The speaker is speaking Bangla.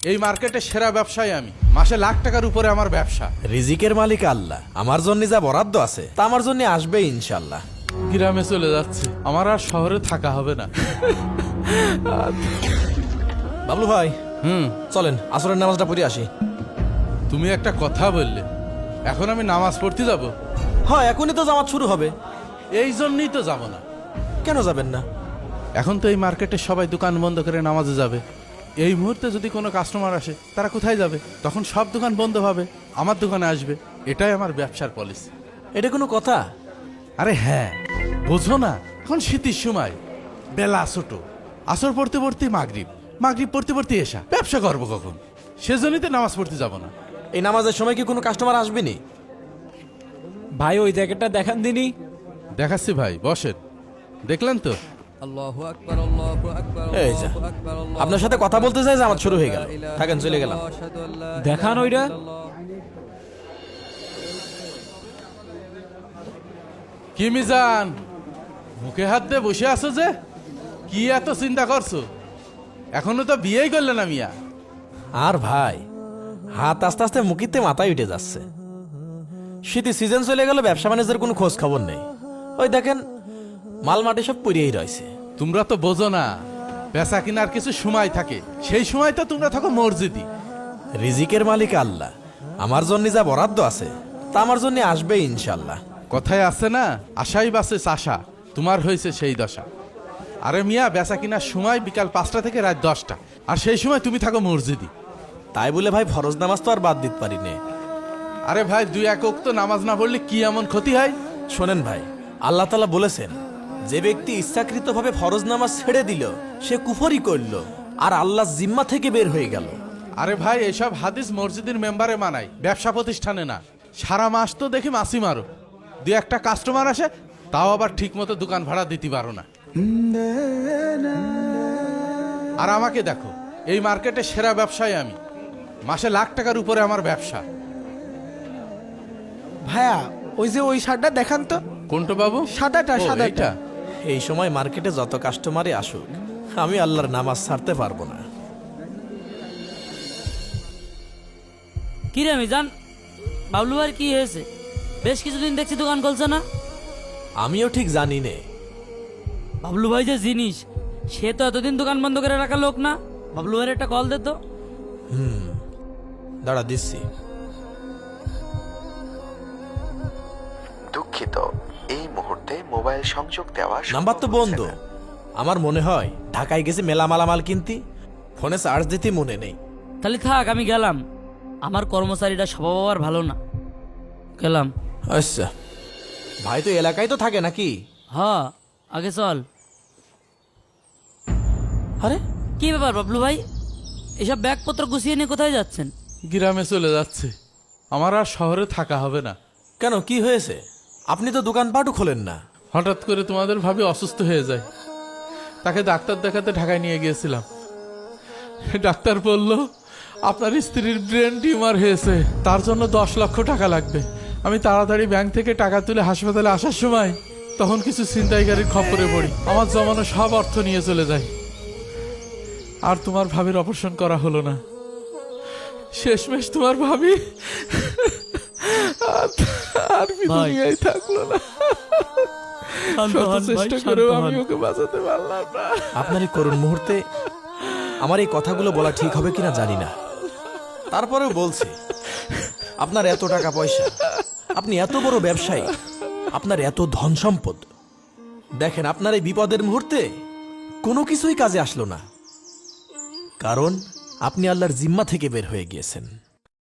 এই মার্কেটে সেরা ব্যবসায়ী আমি, মাসে লাখ টাকার উপরে আমার ব্যবসা। রিজিকের মালিক আল্লাহ, আমার জন্য যা বরাদ্দ আছে তা আমার জন্য আসবে ইনশাল্লাহ। গ্রামে চলে যাচ্ছে, আমার আর শহরে থাকা হবে না। বাবলু ভাই, চলেন আসরের নামাজটা পড়ে আসি। তুমি একটা কথা বললে, এখন আমি নামাজ পড়তে যাব? হ্যাঁ, এখনই তো জামাত শুরু হবে। এই জন্যই তো যাব না। কেন যাবেন না? এখন তো এই মার্কেটে সবাই দোকান বন্ধ করে নামাজে যাবে। এই মুহূর্তে যদি কোনো কাস্টমার আসে, তারা কোথায় যাবে? তখন সব দোকান বন্ধ হবে, আমার দোকানে আসবে। এটাই আমার ব্যবসার পলিসি। এটা কোনো কথা? আরে হ্যাঁ, বোঝো না, এখন শীতের সময়, বেলা ছোট, আসর পড়তে পড়তে মাগরিব, মাগরিব পড়তে পড়তে এসা, ব্যবসা করবো কখন? সেজন্যই তো নামাজ পড়তে যাব না। এই নামাজের সময় কি কোনো কাস্টমার আসবেনি? ভাই ওই জ্যাকেটটা দেখান দিনি। দেখাচ্ছি ভাই, বসেন। দেখলেন তো? এই যা, আপনার সাথে কথা বলতে চাই, জামাত শুরু হয়ে গেল। থাকেন, চলে গেলাম। দেখান ওইটা। কি মিজান, মুখে হাত দিয়ে বসে আছো যে? কি এত চিন্তা করছো? এখনো তো বিয়েই করলে না মিয়া। আর ভাই, হাত আস্তে আস্তে মুখিতে মাথায় উঠে যাচ্ছে। শীতের সিজন চলে গেল, ব্যবসা বাণিজ্যের কোনো খোঁজ খবর নেই। ওই দেখেন, মাল মাটি সব পুড়িয়েই রয়েছে। তোমরা তো বোঝো না, বেচা কিনার কিছু সময় থাকে, সেই সময় তো তোমরা থাকো মসজিদি। রিজিকের মালিক আল্লাহ, আমার জন্য যা বরাদ্দ আছে তা আমার জন্য আসবে ইনশাল্লাহ। কথায় আছে না, আশাই বাসে চাষা, তোমার হয়েছে সেই দশা। আরে মিয়া, বেচা কিনার সময় বিকাল 5টা থেকে রাত 10টা, আর সেই সময় তুমি থাকো মসজিদি। তাই বলে ভাই ফরজ নামাজ তো আর বাদ দিতে পারি নে। আরে ভাই, 2 ওয়াক্ত নামাজ না পড়লে কি এমন ক্ষতি হয়? শোনেন ভাই, আল্লাহ তাআলা বলেছেন, যে ব্যক্তি ইচ্ছাকৃতভাবে ফরজ নামাজ ছেড়ে দিল সে কুফরি করল আর আল্লাহ জিম্মা থেকে বের হয়ে গেল। আরে ভাই, এসব হাদিস মসজিদের মেম্বারে মানায়, ব্যবসা প্রতিষ্ঠানে না। সারা মাস তো দেখি মাসি মারো, 2-1টা কাস্টমার আসে, তাও আবার ঠিক মতো দোকান ভাড়া দিতে পারো না। আর আমাকে দেখো, এই মার্কেটে সেরা ব্যবসায়ী আমি, মাসে লাখ টাকার উপরে আমার ব্যবসা। ভাইয়া ওই যে ওই শার্টটা দেখান তো। কোনটা বাবু? সাদাটা, ও, সাদাটা। এইটা? এই সময় মার্কেটে যত কাস্টমারই আসুক, আমি আল্লাহর নামাজ ছাড়তে পারবো না। কি রে মিজান, বাবলু ভাইয়ের কি হয়েছে? বেশ কিছুদিন দেখছি দোকান খুলছে না। আমিও ঠিক জানি নে। বাবলু ভাই যে জিনিস, সে তো এতদিন দোকান বন্ধ করে রাখা লোক না। বাবলু ভাইয়ের একটা কল দে তো। দাঁড়া, দিচ্ছি। দুঃখিত, এই মুহূর্তে মোবাইল সংযোগ দেওয়া নাম্বার তো বন্ধ। আমার মনে হয় ঢাকায় গেছে মেলা মালামাল কিনতি, ফোনে চার্জ দিতে মনে নেই। তাহলে থাক, আমি গেলাম। আমার কর্মচারীটা স্বভাব আবার ভালো না। গেলাম। আচ্ছা ভাই, তো এলাকায় তো থাকে নাকি? হ্যাঁ, আগে চল। আরে কি ব্যাপার বাবলু ভাই, এসব ব্যাগপত্র গুছিয়ে নিয়ে কোথায় যাচ্ছেন? গ্রামে চলে যাচ্ছে, আমার আর শহরে থাকা হবে না। কেন, কি হয়েছে? আপনি তো দোকানপাটও খোলেন না। হঠাৎ করে তোমাদের ভাবি অসুস্থ হয়ে যায়, তাকে ডাক্তার দেখাতে ঢাকায় নিয়ে গিয়েছিলাম। ডাক্তার বলল আপনার স্ত্রীর ব্রেন টিউমার হয়েছে, তার জন্য 10 লক্ষ টাকা লাগবে। আমি তাড়াতাড়ি ব্যাংক থেকে টাকা তুলে হাসপাতালে আসার সময় তখন কিছু ছিনতাইকারীর খপ্পরে পড়ি, আমার জমানো সব অর্থ নিয়ে চলে যায়। আর তোমার ভাবির অপারেশন করা হলো না। শেষমেশ তোমার ভাবি আর দুনিয়ায় থাকলো না। শত চেষ্টা করেও আমি ওকে বাঁচাতে পারলাম না। আপনার এই করুণ মুহূর্তে আমার এই কথাগুলো বলা ঠিক হবে কিনা জানি না, তারপরেও বলছি, আপনার এত টাকা পয়সা, আপনি এত বড় ব্যবসায়ী, আপনার এত ধন সম্পদ, দেখেন আপনার এই বিপদের মুহূর্তে কোনো কিছুই কাজে আসলো না, কারণ আপনি আল্লাহর জিম্মা থেকে বের হয়ে গিয়েছেন।